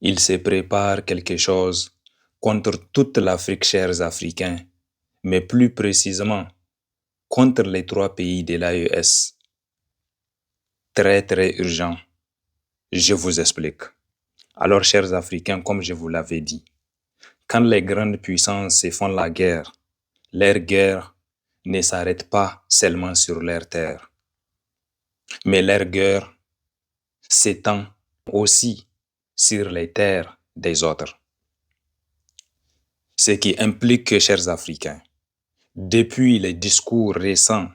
Il se prépare quelque chose contre toute l'Afrique, chers Africains, mais plus précisément contre les 3 pays de l'AES. Très, très urgent. Je vous explique. Alors, chers Africains, comme je vous l'avais dit, quand les grandes puissances se font la guerre, leur guerre ne s'arrête pas seulement sur leur terre, mais leur guerre s'étend aussi sur les terres des autres. Ce qui implique que, chers Africains, depuis les discours récents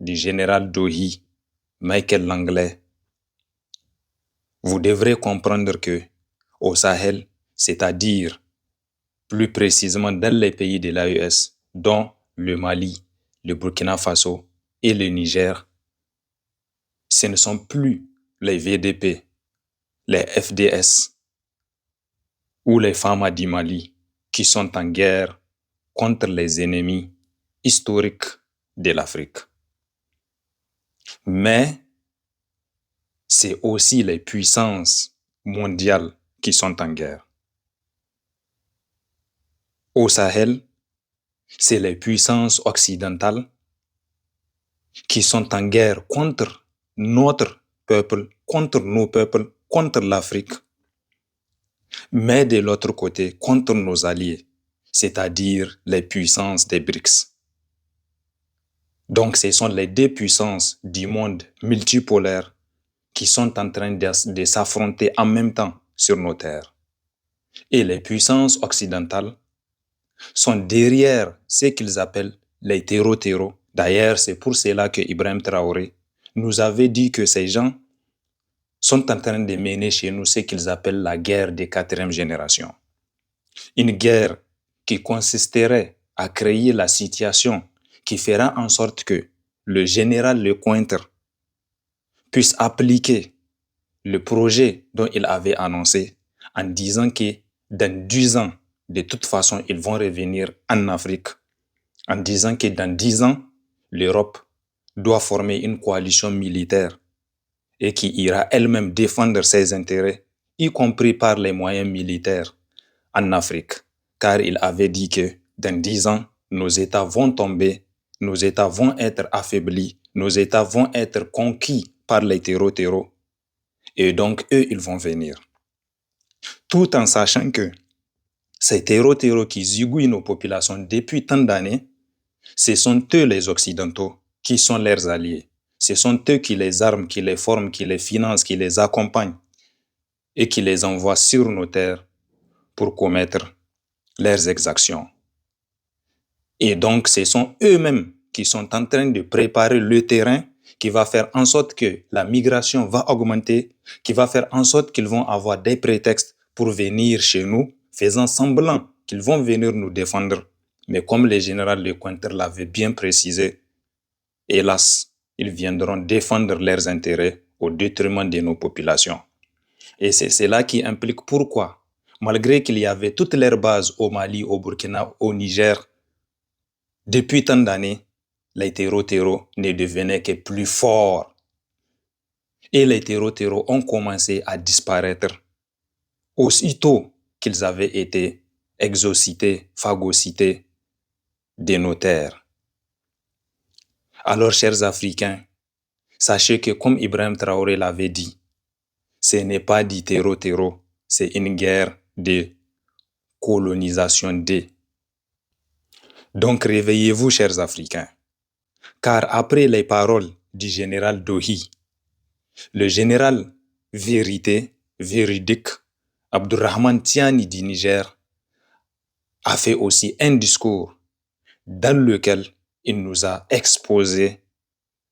du général Dohi, Michael Langlais, vous devrez comprendre que au Sahel, c'est-à-dire plus précisément dans les pays de l'AES, dont le Mali, le Burkina Faso et le Niger, ce ne sont plus les VDP, les FDS ou les Fama du Mali qui sont en guerre contre les ennemis historiques de l'Afrique. Mais c'est aussi les puissances mondiales qui sont en guerre. Au Sahel, c'est les puissances occidentales qui sont en guerre contre notre peuple, contre nos peuples, contre l'Afrique, mais de l'autre côté, contre nos alliés, c'est-à-dire les puissances des BRICS. Donc, ce sont les 2 puissances du monde multipolaire qui sont en train de s'affronter en même temps sur nos terres. Et les puissances occidentales sont derrière ce qu'ils appellent les terreaux. D'ailleurs, c'est pour cela que Ibrahim Traoré nous avait dit que ces gens sont en train de mener chez nous ce qu'ils appellent la guerre de 4e génération. Une guerre qui consisterait à créer la situation qui fera en sorte que le général Lecointre puisse appliquer le projet dont il avait annoncé en disant que dans 10 ans, de toute façon, ils vont revenir en Afrique, en disant que dans 10 ans, l'Europe doit former une coalition militaire et qui ira elle-même défendre ses intérêts, y compris par les moyens militaires en Afrique. Car il avait dit que dans 10 ans, nos États vont tomber, nos États vont être affaiblis, nos États vont être conquis par les terreaux. Et donc, eux, ils vont venir. Tout en sachant que ces terreaux qui zigouillent nos populations depuis tant d'années, ce sont eux les Occidentaux qui sont leurs alliés. Ce sont eux qui les arment, qui les forment, qui les financent, qui les accompagnent et qui les envoient sur nos terres pour commettre leurs exactions. Et donc, ce sont eux-mêmes qui sont en train de préparer le terrain qui va faire en sorte que la migration va augmenter, qui va faire en sorte qu'ils vont avoir des prétextes pour venir chez nous, faisant semblant qu'ils vont venir nous défendre. Mais comme le général Lecointre l'avait bien précisé, hélas, ils viendront défendre leurs intérêts au détriment de nos populations. Et c'est cela qui implique pourquoi, malgré qu'il y avait toutes leurs bases au Mali, au Burkina, au Niger, depuis tant d'années, les terreaux ne devenaient que plus forts. Et les terreaux ont commencé à disparaître aussitôt qu'ils avaient été exorcités, phagocytés de nos terres. Alors, chers Africains, sachez que comme Ibrahim Traoré l'avait dit, ce n'est pas du terreau, c'est une guerre de colonisation des. Donc réveillez-vous, chers Africains, car après les paroles du général Dohi, le général véridique, Abdurrahman Tiani du Niger, a fait aussi un discours dans lequel il nous a exposé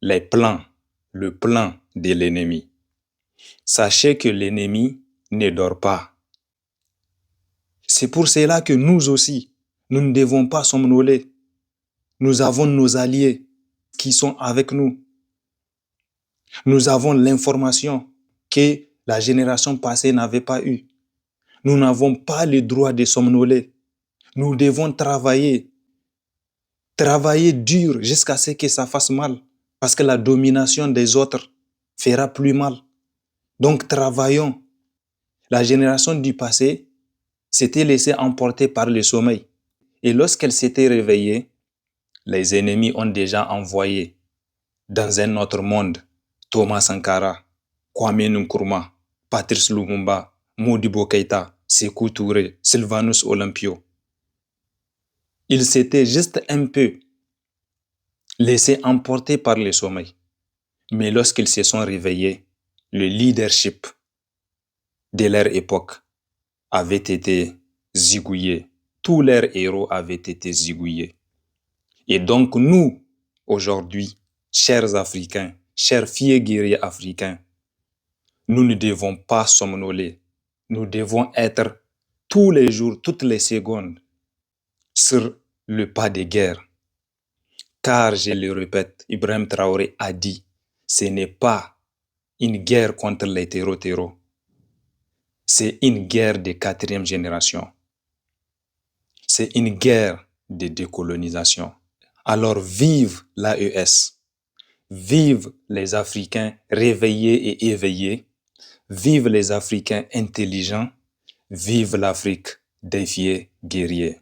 le plan de l'ennemi. Sachez que l'ennemi ne dort pas. C'est pour cela que nous aussi, nous ne devons pas somnoler. Nous avons nos alliés qui sont avec nous. Nous avons l'information que la génération passée n'avait pas eue. Nous n'avons pas le droit de somnoler. Nous devons travailler dur jusqu'à ce que ça fasse mal, parce que la domination des autres fera plus mal. Donc travaillons. La génération du passé s'était laissée emporter par le sommeil. Et lorsqu'elle s'était réveillée, les ennemis ont déjà envoyé dans un autre monde Thomas Sankara, Kwame Nkrumah, Patrice Lumumba, Modibo Keïta, Sékou Touré, Sylvanus Olympio. Ils s'étaient juste un peu laissés emporter par le sommeil. Mais lorsqu'ils se sont réveillés, le leadership de leur époque avait été zigouillé. Tous leurs héros avaient été zigouillés. Et donc nous, aujourd'hui, chers Africains, chers fiers guerriers africains, nous ne devons pas somnoler. Nous devons être tous les jours, toutes les secondes, sur le pas de guerre. Car, je le répète, Ibrahim Traoré a dit, ce n'est pas une guerre contre les terreaux. C'est une guerre de 4e génération. C'est une guerre de décolonisation. Alors vive l'AES, vive les Africains réveillés et éveillés, vive les Africains intelligents, vive l'Afrique des fiers guerriers.